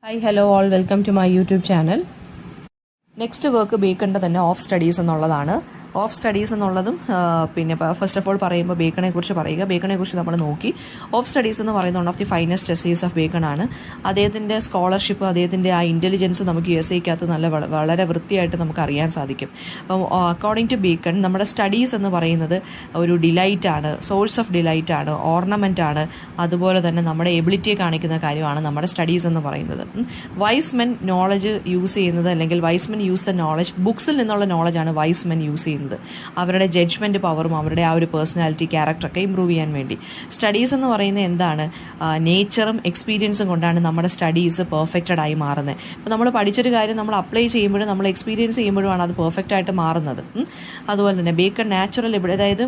Hi, hello all, welcome to my YouTube channel. Next work ബേക്കണിൻ്റെ തന്നെ of studies എന്നുള്ളതാണ്. Of studies എന്നുള്ളതും പിന്നെ ഫസ്റ്റ് ഓഫ് ഓൾ പറയുമ്പോൾ ബേക്കണെ കുറിച്ച് പറയുക. ബേക്കണെ കുറിച്ച് നമ്മൾ നോക്കി. ഓഫ് സ്റ്റഡീസ് എന്ന് പറയുന്നത് one of the finest essays of bacon ആണ്. അദ്ദേഹത്തിൻ്റെ സ്കോളർഷിപ്പ്, അദ്ദേഹത്തിൻ്റെ ആ ഇൻ്റലിജൻസ് നമുക്ക് എസ്സേക്കകത്ത് വളരെ വൃത്തിയായിട്ട് നമുക്ക് അറിയാൻ സാധിക്കും. അപ്പം അക്കോർഡിംഗ് ടു ബേക്കൺ നമ്മുടെ സ്റ്റഡീസ് എന്ന് പറയുന്നത് ഒരു ഡിലൈറ്റ് ആണ്, സോഴ്സ് ഓഫ് ഡിലൈറ്റ് ആണ്, ഓർണമെൻ്റ് ആണ്, അതുപോലെ തന്നെ നമ്മുടെ എബിലിറ്റിയെ കാണിക്കുന്ന കാര്യമാണ് നമ്മുടെ സ്റ്റഡീസ് എന്ന് പറയുന്നത്. വൈസ് മെൻ നോളജ് യൂസ് ചെയ്യുന്നത്, അല്ലെങ്കിൽ wise men use the knowledge, ബുക്സിൽ നിന്നുള്ള നോളജാണ് വൈസ് മെൻ യൂസ് ചെയ്യുന്നത്. അവരുടെ ജഡ്ജ്മെൻറ്റ് പവറും അവരുടെ ആ ഒരു പേഴ്സണാലിറ്റി, ക്യാരക്ടറൊക്കെ ഇമ്പ്രൂവ് ചെയ്യാൻ വേണ്ടി. സ്റ്റഡീസ് എന്ന് പറയുന്നത് എന്താണ്? നേച്ചറും എക്സ്പീരിയൻസും കൊണ്ടാണ് നമ്മുടെ സ്റ്റഡീസ് പെർഫെക്റ്റഡ് ആയി മാറുന്നത്. അപ്പോൾ നമ്മൾ പഠിച്ചൊരു കാര്യം നമ്മൾ അപ്ലൈ ചെയ്യുമ്പോഴും നമ്മൾ എക്സ്പീരിയൻസ് ചെയ്യുമ്പോഴുമാണ് അത് പെർഫെക്റ്റ് ആയിട്ട് മാറുന്നത്. അതുപോലെ തന്നെ ബേക്കൺ നാച്ചുറൽ അതായത്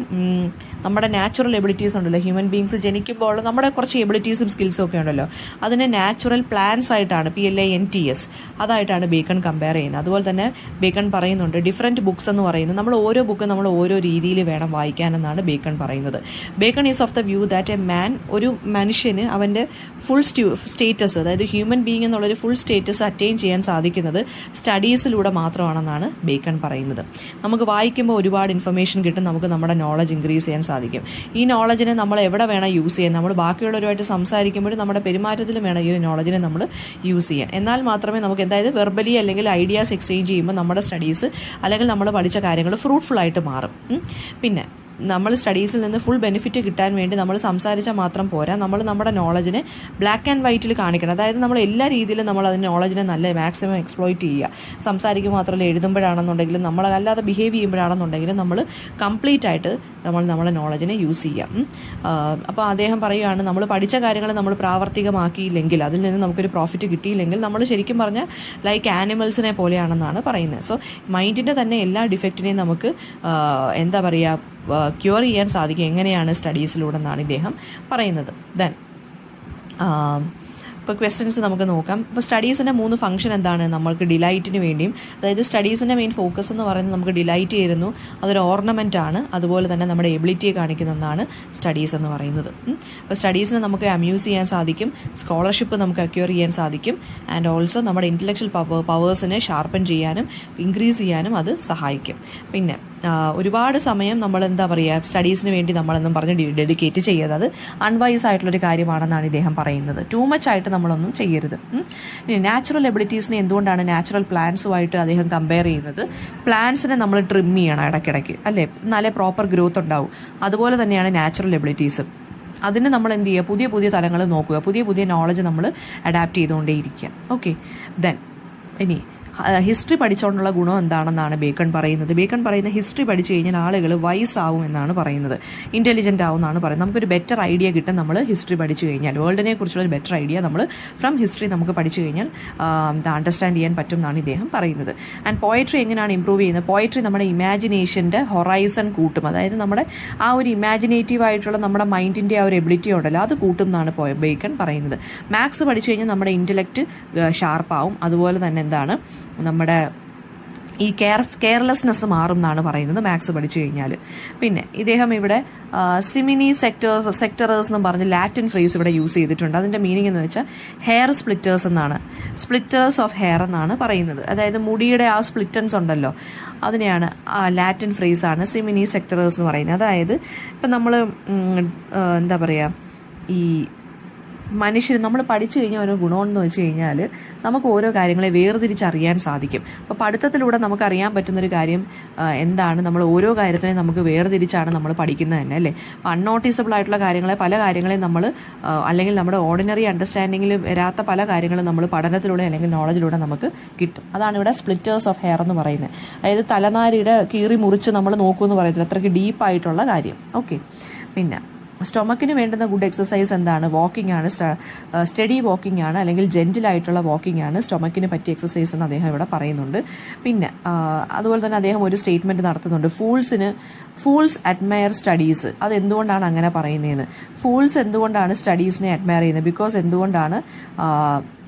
നമ്മുടെ നാച്ചുറൽ എബിലിറ്റീസ് ഉണ്ടല്ലോ, ഹ്യൂമൻ ബീങ്സ് ജനിക്കുമ്പോൾ നമ്മുടെ കുറച്ച് എബിലിറ്റീസും സ്കിൽസും ഒക്കെ ഉണ്ടല്ലോ, അതിനെ നാച്ചുറൽ പ്ലാൻസ് ആയിട്ടാണ്, PLANTS, അതായിട്ടാണ് ബേക്കൺ കമ്പയർ ചെയ്യുന്നത്. അതുപോലെ തന്നെ ബേക്കൺ പറയുന്നുണ്ട് ഡിഫറെൻറ്റ് ബുക്സ് എന്ന് പറയുന്നത് നമ്മൾ ഓരോ ബുക്ക് നമ്മൾ ഓരോ രീതിയിൽ വേണം വായിക്കാനെന്നാണ് ബേക്കൺ പറയുന്നത്. Bacon is of the view that a man, ഒരു മനുഷ്യന് അവൻ്റെ ഫുൾ സ്റ്റേറ്റസ്, അതായത് ഹ്യൂമൻ ബീങ് എന്നുള്ളൊരു ഫുൾ സ്റ്റേറ്റസ് അറ്റൈൻ ചെയ്യാൻ സാധിക്കുന്നത് സ്റ്റഡീസിലൂടെ മാത്രമാണെന്നാണ് ബേക്കൺ പറയുന്നത്. നമുക്ക് വായിക്കുമ്പോൾ ഒരുപാട് ഇൻഫർമേഷൻ കിട്ടും, നമുക്ക് നമ്മുടെ നോളജ് ഇൻക്രീസ് ചെയ്യാൻ സാധിക്കും. ഈ നോളജിനെ നമ്മൾ എവിടെ വേണം യൂസ് ചെയ്യാൻ? നമ്മൾ ബാക്കിയുള്ളവരുമായിട്ട് സംസാരിക്കുമ്പോഴും നമ്മുടെ പെരുമാറ്റത്തിലും വേണം ഈ ഒരു നോളജിനെ നമ്മൾ യൂസ് ചെയ്യാൻ. എന്നാൽ മാത്രമേ നമുക്ക്, അതായത് വെർബലി അല്ലെങ്കിൽ ഐഡിയാസ് എക്സ്ചേഞ്ച് ചെയ്യുമ്പോൾ നമ്മുടെ സ്റ്റഡീസ് അല്ലെങ്കിൽ നമ്മൾ പഠിച്ച കാര്യങ്ങൾ ഫ്രൂട്ട്ഫുൾ ആയിട്ട് മാറും. പിന്നെ നമ്മൾ സ്റ്റഡീസിൽ നിന്ന് ഫുൾ ബെനിഫിറ്റ് കിട്ടാൻ വേണ്ടി നമ്മൾ സംസാരിച്ചാൽ മാത്രം പോരാ, നമ്മൾ നമ്മുടെ നോളജിനെ ബ്ലാക്ക് ആൻഡ് വൈറ്റിൽ കാണിക്കണം. അതായത് നമ്മൾ എല്ലാ രീതിയിലും നമ്മൾ അതിൻ്റെ നോളജിനെ നല്ല മാക്സിമം എക്സ്പ്ലോയിറ്റ് ചെയ്യുക. സംസാരിക്കുക മാത്രമല്ല, എഴുതുമ്പോഴാണെന്നുണ്ടെങ്കിലും നമ്മൾ അല്ലാതെ ബിഹേവ് ചെയ്യുമ്പോഴാണെന്നുണ്ടെങ്കിലും നമ്മൾ കംപ്ലീറ്റ് ആയിട്ട് നമ്മളെ നോളജിനെ യൂസ് ചെയ്യാം. അപ്പോൾ അദ്ദേഹം പറയുകയാണ്, നമ്മൾ പഠിച്ച കാര്യങ്ങൾ നമ്മൾ പ്രാവർത്തികമാക്കിയില്ലെങ്കിൽ, അതിൽ നിന്ന് നമുക്കൊരു പ്രോഫിറ്റ് കിട്ടിയില്ലെങ്കിൽ നമ്മൾ ശരിക്കും പറഞ്ഞാൽ ലൈക്ക് ആനിമൽസിനെ പോലെയാണെന്നാണ് പറയുന്നത്. സോ മൈൻഡിൻ്റെ തന്നെ എല്ലാ ഡിഫക്റ്റിനെയും നമുക്ക് എന്താ പറയുക, ക്യൂർ ചെയ്യാൻ സാധിക്കും എങ്ങനെയാണ് സ്റ്റഡീസിലൂടെ എന്നാണ് ഇദ്ദേഹം പറയുന്നത്. ദെൻ ഇപ്പോൾ ക്വസ്റ്റ്യൻസ് നമുക്ക് നോക്കാം. ഇപ്പോൾ സ്റ്റഡീസിൻ്റെ 3 ഫംഗ്ഷൻ എന്താണ്? നമ്മൾക്ക് ഡിലൈറ്റിന് വേണ്ടിയും, അതായത് സ്റ്റഡീസിൻ്റെ മെയിൻ ഫോക്കസ് എന്ന് പറയുന്നത് നമുക്ക് ഡിലൈറ്റ് ചെയ്യുന്നു, അതൊരു ഓർണമെൻ്റ് ആണ്, അതുപോലെ തന്നെ നമ്മുടെ എബിലിറ്റിയെ കാണിക്കുന്ന ഒന്നാണ് സ്റ്റഡീസ് എന്ന് പറയുന്നത്. അപ്പോൾ സ്റ്റഡീസിന് നമുക്ക് അമ്യൂസ് ചെയ്യാൻ സാധിക്കും, സ്കോളർഷിപ്പ് നമുക്ക് അക്യൂർ ചെയ്യാൻ സാധിക്കും, ആൻഡ് ഓൾസോ നമ്മുടെ ഇൻ്റലക്ച്വൽ പവേഴ്സിനെ ഷാർപ്പൻ ചെയ്യാനും ഇൻക്രീസ് ചെയ്യാനും അത് സഹായിക്കും. പിന്നെ ഒരുപാട് സമയം നമ്മൾ എന്താ പറയുക, സ്റ്റഡീസിന് വേണ്ടി നമ്മളെന്നും പറഞ്ഞ് ഡെഡിക്കേറ്റ് ചെയ്യരുത്. അത് അൺവൈസ് ആയിട്ടുള്ളൊരു കാര്യമാണെന്നാണ് ഇദ്ദേഹം പറയുന്നത്. ടു മച്ച് ആയിട്ട് നമ്മളൊന്നും ചെയ്യരുത്. ഇനി നാച്ചുറൽ എബിലിറ്റീസിനെ എന്തുകൊണ്ടാണ് നാച്ചുറൽ പ്ലാന്റ്സുമായിട്ട് അദ്ദേഹം കമ്പയർ ചെയ്യുന്നത്? പ്ലാന്റ്സിനെ നമ്മൾ ട്രിം ചെയ്യണം ഇടയ്ക്കിടയ്ക്ക്, അല്ലേ? നല്ല പ്രോപ്പർ ഗ്രോത്ത് ഉണ്ടാവും. അതുപോലെ തന്നെയാണ് നാച്ചുറൽ എബിലിറ്റീസ്. അതിന് നമ്മൾ എന്ത് ചെയ്യുക? പുതിയ പുതിയ തലങ്ങൾ നോക്കുക, പുതിയ നോളജ് നമ്മൾ അഡാപ്റ്റ് ചെയ്തുകൊണ്ടേയിരിക്കുക. ഓക്കെ, ദെൻ ഇനി ഹിസ്റ്ററി പഠിച്ചുകൊണ്ടുള്ള ഗുണം എന്താണെന്നാണ് ബേക്കൺ പറയുന്നത്. ബേക്കൺ പറയുന്ന ഹിസ്റ്ററി പഠിച്ചു കഴിഞ്ഞാൽ ആളുകൾ വൈസ് ആവും എന്നാണ് പറയുന്നത്, ഇൻ്റലിജൻ്റ് ആവും എന്നാണ് പറയുന്നത്. നമുക്കൊരു ബെറ്റർ ഐഡിയ കിട്ടും നമ്മൾ ഹിസ്റ്ററി പഠിച്ചു കഴിഞ്ഞാൽ. വേൾഡിനെ കുറിച്ചുള്ള ഒരു ബെറ്റർ ഐഡിയ നമ്മൾ ഫ്രം ഹിസ്റ്ററി നമുക്ക് പഠിച്ചു കഴിഞ്ഞാൽ അണ്ടർസ്റ്റാൻഡ് ചെയ്യാൻ പറ്റും എന്നാണ് ഇദ്ദേഹം പറയുന്നത്. ആൻഡ് പോയട്രി എങ്ങനെയാണ് ഇമ്പ്രൂവ് ചെയ്യുന്നത്? പോയട്രി നമ്മുടെ ഇമാജിനേഷൻ്റെ ഹൊറൈസൺ കൂട്ടും, അതായത് നമ്മുടെ ആ ഒരു ഇമാജിനേറ്റീവ് ആയിട്ടുള്ള നമ്മുടെ മൈൻഡിൻ്റെ ആ ഒരു എബിലിറ്റി ഉണ്ടല്ലോ, അത് കൂട്ടും എന്നാണ് ബേക്കൺ പറയുന്നത്. മാത്സ് പഠിച്ചു കഴിഞ്ഞാൽ നമ്മുടെ ഇൻ്റലക്റ്റ് ഷാർപ്പാവും, അതുപോലെ തന്നെ എന്താണ് നമ്മുടെ ഈ കെയർലെസ്നെസ് മാറും എന്നാണ് പറയുന്നത് മാത്സ് പഠിച്ചു കഴിഞ്ഞാൽ. പിന്നെ ഇദ്ദേഹം ഇവിടെ സിമിനി സെക്ടറേഴ്സ് എന്നും പറഞ്ഞ് ലാറ്റിൻ ഫ്രേസ് ഇവിടെ യൂസ് ചെയ്തിട്ടുണ്ട്. അതിൻ്റെ മീനിങ് എന്ന് വെച്ചാൽ ഹെയർ സ്പ്ലിറ്റേഴ്സ് എന്നാണ്, സ്പ്ലിറ്റേഴ്സ് ഓഫ് ഹെയർ എന്നാണ് പറയുന്നത്. അതായത് മുടിയുടെ ആ സ്പ്ലിറ്റൻസ് ഉണ്ടല്ലോ, അതിനെയാണ് ലാറ്റിൻ ഫ്രേസ് ആണ് സിമിനി സെക്ടറേഴ്സ് എന്ന് പറയുന്നത്. അതായത് ഇപ്പം നമ്മൾ എന്താ പറയുക, ഈ മനുഷ്യർ നമ്മൾ പഠിച്ചു കഴിഞ്ഞാൽ ഓരോ ഗുണമെന്ന് വെച്ച് കഴിഞ്ഞാൽ നമുക്ക് ഓരോ കാര്യങ്ങളെ വേർതിരിച്ചറിയാൻ സാധിക്കും. അപ്പോൾ പഠിത്തത്തിലൂടെ നമുക്കറിയാൻ പറ്റുന്നൊരു കാര്യം എന്താണ്? നമ്മൾ ഓരോ കാര്യത്തിനെ നമുക്ക് വേർതിരിച്ചാണ് നമ്മൾ പഠിക്കുന്നത് തന്നെ, അല്ലേ? അൺനോട്ടീസബിൾ ആയിട്ടുള്ള പല കാര്യങ്ങളെയും നമ്മൾ അല്ലെങ്കിൽ നമ്മുടെ ഓർഡിനറി അണ്ടർസ്റ്റാൻഡിങ്ങിൽ വരാത്ത പല കാര്യങ്ങളും നമ്മൾ പഠനത്തിലൂടെ അല്ലെങ്കിൽ നോളജിലൂടെ നമുക്ക് കിട്ടും. അതാണ് ഇവിടെ സ്പ്ലിറ്റേഴ്സ് ഓഫ് ഹെയർ എന്ന് പറയുന്നത്. അതായത് തലനാരിയുടെ കീറി മുറിച്ച് നമ്മൾ നോക്കുമെന്ന് പറയത്തില്ല, അത്രയ്ക്ക് ഡീപ്പായിട്ടുള്ള കാര്യം. ഓക്കെ, പിന്നെ സ്റ്റൊമക്കിന് വേണ്ടുന്ന ഗുഡ് എക്സസൈസ് എന്താണ്? വാക്കിംഗ് ആണ്, സ്റ്റഡി വാക്കിംഗ് ആണ്, അല്ലെങ്കിൽ ജെന്റിലായിട്ടുള്ള വാക്കിംഗ് ആണ് സ്റ്റൊമക്കിന് പറ്റിയ എക്സസൈസ് എന്ന് അദ്ദേഹം ഇവിടെ പറയുന്നുണ്ട്. പിന്നെ അതുപോലെ തന്നെ അദ്ദേഹം ഒരു സ്റ്റേറ്റ്മെന്റ് നടത്തുന്നുണ്ട്, ഫൂൾസ് അഡ്മയർ സ്റ്റഡീസ്. അത് എന്തുകൊണ്ടാണ് അങ്ങനെ പറയുന്നതെന്ന്? ഫൂൾസ് എന്തുകൊണ്ടാണ് സ്റ്റഡീസിനെ അഡ്മയർ ചെയ്യുന്നത്? ബിക്കോസ് എന്തുകൊണ്ടാണ്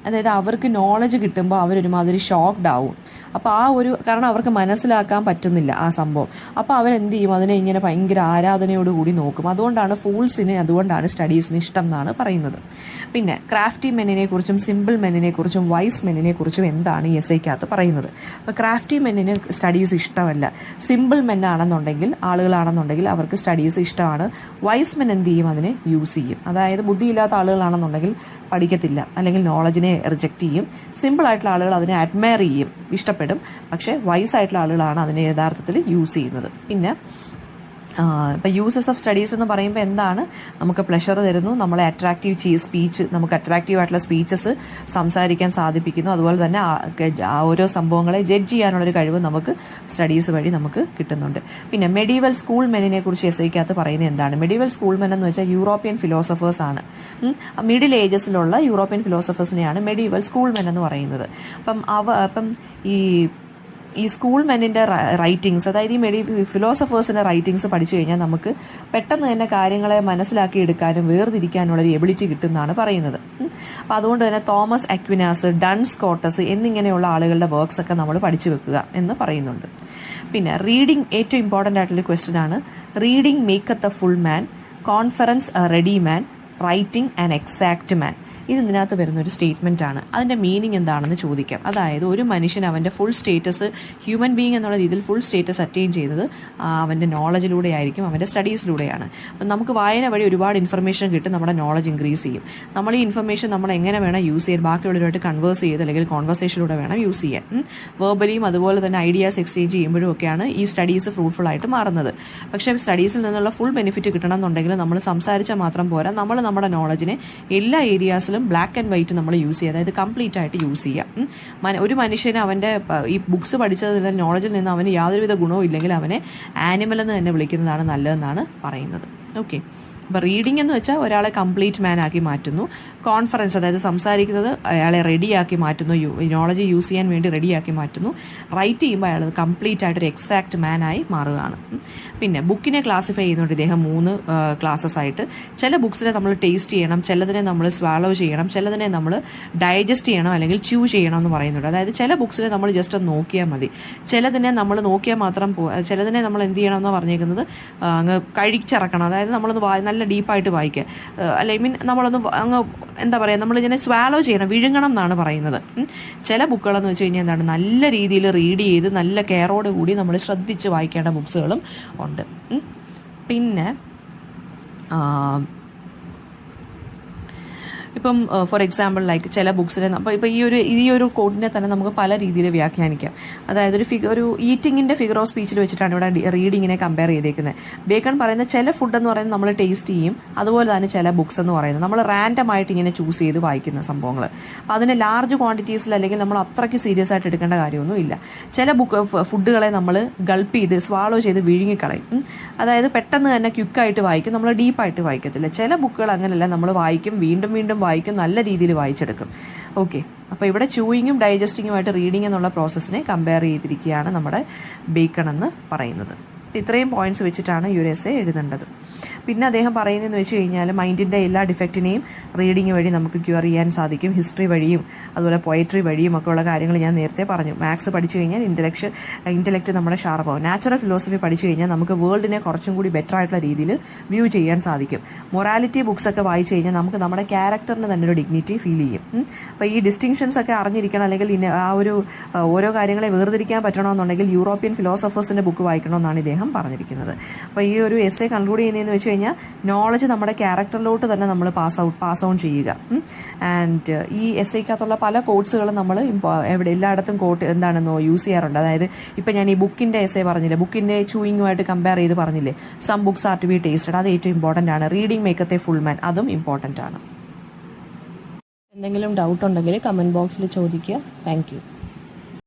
അതായത് അവർക്ക് നോളജ് കിട്ടുമ്പോൾ അവരൊരുമാതിരി ഷോക്ക്ഡ് ആവും. അപ്പോൾ കാരണം അവർക്ക് മനസ്സിലാക്കാൻ പറ്റുന്നില്ല ആ സംഭവം. അപ്പോൾ അവരെന്ത് ചെയ്യും, അതിനെ ഇങ്ങനെ ഭയങ്കര ആരാധനയോടുകൂടി നോക്കും. അതുകൊണ്ടാണ് സ്റ്റഡീസിന് ഇഷ്ടം എന്നാണ് പറയുന്നത്. പിന്നെ ക്രാഫ്റ്റി മെന്നിനെ കുറിച്ചും സിമ്പിൾ മെന്നിനെ കുറിച്ചും വൈസ് മെന്നിനെ കുറിച്ചും എന്താണ് ഈ എസ്സേക്കകത്ത് പറയുന്നത്. അപ്പോൾ ക്രാഫ്റ്റി മെന്നിന് സ്റ്റഡീസ് ഇഷ്ടമല്ല. സിമ്പിൾ ആളുകളാണെന്നുണ്ടെങ്കിൽ അവർക്ക് സ്റ്റഡീസ് ഇഷ്ടമാണ്. വൈസ് മെൻ എന്ത് ചെയ്യും, അതിനെ യൂസ് ചെയ്യും. അതായത് ബുദ്ധിയില്ലാത്ത ആളുകളാണെന്നുണ്ടെങ്കിൽ പഠിക്കത്തില്ല, അല്ലെങ്കിൽ നോളജിനെ റിജക്റ്റ് ചെയ്യും. സിമ്പിൾ ആയിട്ടുള്ള ആളുകൾ അതിനെ അഡ്മയർ ചെയ്യും, ഇഷ്ടപ്പെടും. പക്ഷേ വൈസ് ആയിട്ടുള്ള ആളുകളാണ് അതിനെ യഥാർത്ഥത്തിൽ യൂസ് ചെയ്യുന്നത്. പിന്നെ ഇപ്പം യൂസസ് ഓഫ് സ്റ്റഡീസ് എന്ന് പറയുമ്പോൾ എന്താണ്, നമുക്ക് പ്ലഷർ തരുന്നു, നമ്മളെ നമുക്ക് അട്രാക്റ്റീവ് ആയിട്ടുള്ള സ്പീച്ചസ് സംസാരിക്കാൻ സാധിപ്പിക്കുന്നു. അതുപോലെ തന്നെ ഓരോ സംഭവങ്ങളെ ജഡ്ജ് ചെയ്യാനുള്ളൊരു കഴിവ് നമുക്ക് സ്റ്റഡീസ് വഴി നമുക്ക് കിട്ടുന്നുണ്ട്. പിന്നെ മെഡീവൽ സ്കൂൾ മെന്നിനെ കുറിച്ച് എസ്സേക്കകത്ത് പറയുന്നത് എന്താണ്? മെഡീവൽ സ്കൂൾ മെൻ എന്ന് വെച്ചാൽ യൂറോപ്യൻ ഫിലോസഫേഴ്സ് ആണ്. മിഡിൽ ഏജസിലുള്ള യൂറോപ്യൻ ഫിലോസഫേഴ്സിനെയാണ് മെഡീവൽ സ്കൂൾ മെൻ എന്ന് പറയുന്നത്. അപ്പം ഈ സ്കൂൾ മെന്നിൻ്റെ റൈറ്റിങ്സ്, അതായത് ഈ ഫിലോസഫേഴ്സിൻ്റെ റൈറ്റിങ്സ് പഠിച്ചു കഴിഞ്ഞാൽ നമുക്ക് പെട്ടെന്ന് തന്നെ കാര്യങ്ങളെ മനസ്സിലാക്കി എടുക്കാനും വേർതിരിക്കാനുള്ളൊരു എബിലിറ്റി കിട്ടുമെന്നാണ് പറയുന്നത്. അപ്പം അതുകൊണ്ട് തന്നെ തോമസ് അക്വിനാസ്, ഡൺ സ്കോട്ടസ് എന്നിങ്ങനെയുള്ള ആളുകളുടെ വർക്ക്സ് ഒക്കെ നമ്മൾ പഠിച്ചു വെക്കുക എന്ന് പറയുന്നുണ്ട്. പിന്നെ റീഡിംഗ് ഏറ്റവും ഇമ്പോർട്ടൻ്റ് ആയിട്ടുള്ള ക്വസ്റ്റ്യൻ ആണ്. Reading maketh a full man, conference a ready man, writing an exact man. ഇതിനകത്ത് വരുന്നൊരു സ്റ്റേറ്റ്മെൻ്റ് ആണ്. അതിൻ്റെ മീനിങ് എന്താണെന്ന് ചോദിക്കാം. അതായത് ഒരു മനുഷ്യൻ അവൻ്റെ ഫുൾ സ്റ്റേറ്റസ്, ഹ്യൂമൻ ബീയിങ് എന്നുള്ള രീതിയിൽ ഫുൾ സ്റ്റേറ്റസ് അറ്റൈൻ ചെയ്യുന്നത് അവൻ്റെ നോളജിലൂടെ ആയിരിക്കും, അവൻ്റെ സ്റ്റഡീസിലൂടെയാണ്. അപ്പം നമുക്ക് വായന വഴി ഒരുപാട് ഇൻഫർമേഷൻ കിട്ടും, നമ്മുടെ നോളജ് ഇൻക്രീസ് ചെയ്യും. നമ്മൾ ഈ ഇൻഫർമേഷൻ നമ്മൾ എങ്ങനെ വേണം യൂസ് ചെയ്യാൻ, ബാക്കിയുള്ളവരുമായിട്ട് കൺവേഴ്സ് ചെയ്ത് അല്ലെങ്കിൽ കോൺവെർസേഷനിലൂടെ വേണം യൂസ് ചെയ്യാൻ. വെർബലിയും അതുപോലെ തന്നെ ഐഡിയാസ് എക്സ്ചേഞ്ച് ചെയ്യുമ്പോഴും ഒക്കെയാണ് ഈ സ്റ്റഡീസ് ഫ്രൂട്ട്ഫുൾ ആയിട്ട് മാറുന്നത്. പക്ഷേ സ്റ്റഡീസിൽ നിന്നുള്ള ഫുൾ ബെനിഫിറ്റ് കിട്ടണം എന്നുണ്ടെങ്കിൽ നമ്മൾ സംസാരിച്ചാൽ മാത്രം പോരാ, നമ്മൾ നമ്മുടെ നോളജിനെ എല്ലാ ഏരിയാസിലും ബ്ലാക്ക് ആൻഡ് വൈറ്റ് നമ്മൾ യൂസ് ചെയ്യുക, അതായത് കംപ്ലീറ്റ് ആയിട്ട് യൂസ് ചെയ്യുക. ഒരു മനുഷ്യന് അവൻ്റെ ഈ ബുക്സ് പഠിച്ചതിൽ നോളജിൽ നിന്ന് അവന് യാതൊരുവിധ ഗുണവും ഇല്ലെങ്കിൽ അവനെ ആനിമൽ എന്ന് തന്നെ വിളിക്കുന്നതാണ് നല്ലതെന്നാണ് പറയുന്നത്. ഓക്കെ, അപ്പോൾ റീഡിംഗ് എന്ന് വെച്ചാൽ ഒരാളെ കംപ്ലീറ്റ് മാൻ ആക്കി മാറ്റുന്നു. കോൺഫറൻസ്, അതായത് സംസാരിക്കുന്നത് അയാളെ റെഡിയാക്കി മാറ്റുന്നു, നോളജ് യൂസ് ചെയ്യാൻ വേണ്ടി റെഡിയാക്കി മാറ്റുന്നു. റൈറ്റ് ചെയ്യുമ്പോൾ അയാൾ കംപ്ലീറ്റ് ആയിട്ടൊരു എക്സാക്ട് മാനായി മാറുകയാണ്. പിന്നെ ബുക്കിനെ ക്ലാസിഫൈ ചെയ്യുന്നുണ്ട് ഇദ്ദേഹം 3 ക്ലാസ്സസ് ആയിട്ട്. ചില ബുക്സിനെ നമ്മൾ ടേസ്റ്റ് ചെയ്യണം, ചിലതിനെ നമ്മൾ സ്വാലോ ചെയ്യണം, ചിലതിനെ നമ്മൾ ഡൈജസ്റ്റ് ചെയ്യണം അല്ലെങ്കിൽ ച്യൂ ചെയ്യണം എന്ന് പറയുന്നുണ്ട്. അതായത് ചില ബുക്സിനെ നമ്മൾ ജസ്റ്റ് ഒന്ന് നോക്കിയാൽ മതി, ചിലതിനെ നമ്മൾ നോക്കിയാൽ മാത്രം ചിലതിനെ നമ്മൾ എന്ത് ചെയ്യണം എന്ന് പറഞ്ഞേക്കുന്നത് അങ്ങ് കഴിച്ചിറക്കണം. അതായത് നമ്മളൊന്ന് നല്ല ഡീപ്പായിട്ട് വായിക്കുക, നമ്മളൊന്ന് അങ്ങ് എന്താ പറയുക, നമ്മളിങ്ങനെ സ്വാലോ ചെയ്യണം, വിഴുങ്ങണം എന്നാണ് പറയുന്നത്. ചില ബുക്കുകളെന്ന് വെച്ച് കഴിഞ്ഞാൽ എന്താണ്, നല്ല രീതിയിൽ റീഡ് ചെയ്ത് നല്ല കെയറോട് കൂടി നമ്മൾ ശ്രദ്ധിച്ച് വായിക്കേണ്ട ബുക്സുകളും ഉണ്ട്. പിന്നെ ഇപ്പം ഫോർ എക്സാമ്പിൾ ലൈക്ക് ചില ബുക്സിനെ അപ്പോൾ ഇപ്പോൾ ഈ ഒരു കോഡിനെ തന്നെ നമുക്ക് പല രീതിയിൽ വ്യാഖ്യാനിക്കാം. അതായത് ഒരു ഈറ്റിങ്ങിൻ്റെ ഫിഗർ ഓഫ് സ്പീച്ചിൽ വെച്ചിട്ടാണ് ഇവിടെ റീഡിങ്ങിനെ കമ്പയർ ചെയ്തേക്കുന്നത്. ബേക്കൺ പറയുന്ന ചില ഫുഡ് എന്ന് പറയുന്നത് നമ്മൾ ടേസ്റ്റ് ചെയ്യും, അതുപോലെ തന്നെ ചില ബുക്സ് എന്ന് പറയുന്നത് നമ്മൾ റാൻഡം ആയിട്ട് ഇങ്ങനെ ചൂസ് ചെയ്ത് വായിക്കുന്ന സംഭവങ്ങൾ. അപ്പോൾ അതിന് ലാർജ് ക്വാണ്ടിറ്റീസിൽ അല്ലെങ്കിൽ നമ്മൾ അത്രയ്ക്ക് സീരിയസ് ആയിട്ട് എടുക്കേണ്ട കാര്യമൊന്നും ഇല്ല. ചില ഫുഡുകളെ നമ്മൾ ഗൾപ്പ് ചെയ്ത് സ്വാളോ ചെയ്ത് വിഴുങ്ങിക്കളയും. അതായത് പെട്ടെന്ന് തന്നെ ക്വിക്കായിട്ട് വായിക്കും, നമ്മൾ ഡീപ്പായിട്ട് വായിക്കത്തില്ല. ചില ബുക്കുകൾ അങ്ങനെയല്ല, നമ്മൾ വായിക്കും, വീണ്ടും വീണ്ടും വായിക്കും, നല്ല രീതിയിൽ വായിച്ചെടുക്കും. ഓക്കെ, അപ്പോൾ ഇവിടെ ചൂയിങ്ങും ഡൈജസ്റ്റിങ്ങുമായിട്ട് റീഡിംഗ് എന്നുള്ള പ്രോസസ്സിനെ കമ്പയർ ചെയ്തിരിക്കുകയാണ് നമ്മുടെ ബേക്കൺ എന്ന് പറയുന്നത്. ഇത്രയും പോയിന്റ്സ് വെച്ചിട്ടാണ് ഈ ഒരു എസ്സേ എഴുതേണ്ടത്. പിന്നെ അദ്ദേഹം പറയുന്നതെന്ന് വെച്ച് കഴിഞ്ഞാൽ മൈൻഡിൻ്റെ എല്ലാ ഡിഫക്റ്റിനെയും റീഡിങ് വഴി നമുക്ക് ക്യൂർ ചെയ്യാൻ സാധിക്കും. ഹിസ്റ്ററി വഴിയും അതുപോലെ പോയട്രി വഴിയും ഒക്കെ ഉള്ള കാര്യങ്ങൾ ഞാൻ നേരത്തെ പറഞ്ഞു. മാത്സ് പഠിച്ചു കഴിഞ്ഞാൽ ഇൻ്റലക്റ്റ് നമ്മുടെ ഷാർപ്പാവും. നാച്ചുറൽ ഫിലോസഫി പഠിച്ചു കഴിഞ്ഞാൽ നമുക്ക് വേൾഡിനെ കുറച്ചും കൂടി ബെറ്റർ ആയിട്ടുള്ള രീതിയിൽ വ്യൂ ചെയ്യാൻ സാധിക്കും. മൊറാലിറ്റി ബുക്സ് ഒക്കെ വായിച്ചു കഴിഞ്ഞാൽ നമുക്ക് നമ്മുടെ ക്യാരക്ടറിന് തന്നെ ഒരു ഡിഗ്നിറ്റി ഫീൽ ചെയ്യും. അപ്പോൾ ഈ ഡിസ്റ്റിങ്ഷൻസ് ഒക്കെ അറിഞ്ഞിരിക്കണം, അല്ലെങ്കിൽ ആ ഒരു ഓരോ കാര്യങ്ങളെ വേർതിരിക്കാൻ പറ്റണമെന്നുണ്ടെങ്കിൽ യൂറോപ്യൻ ഫിലോസഫേഴ്സിൻ്റെ ബുക്ക് വായിക്കണമെന്നാണ് ഇദ്ദേഹം പറഞ്ഞിരിക്കുന്നത്. അപ്പോൾ ഈ ഒരു എസ്സേ കൺക്ലൂഡ് ചെയ്യുന്നതെന്ന് വെച്ച് കഴിഞ്ഞാൽ നോളജ് നമ്മുടെ ക്യാരക്ടറിലോട്ട് തന്നെ നമ്മൾ പാസ് ഔൺ ചെയ്യുക. ആൻഡ് ഈ എസ്സേക്കകത്തുള്ള പല കോട്ട്സുകളും നമ്മൾ എല്ലായിടത്തും എന്താണെന്നോ യൂസ് ചെയ്യാറുണ്ട്. അതായത് ഇപ്പം ഞാൻ ഈ ബുക്കിൻ്റെ എസ്സേ പറഞ്ഞില്ലേ, ബുക്കിൻ്റെ ചൂയിങ്ങുമായിട്ട് കമ്പയർ ചെയ്ത് പറഞ്ഞില്ലേ, some books are to be tasted, അത് ഏറ്റവും ഇമ്പോർട്ടൻ്റ് ആണ്. Reading maketh a full man, അതും ഇമ്പോർട്ടൻ്റ് ആണ്. എന്തെങ്കിലും ഡൗട്ട് ഉണ്ടെങ്കിൽ കമൻറ്റ് ബോക്സിൽ ചോദിക്കുക. Thank U.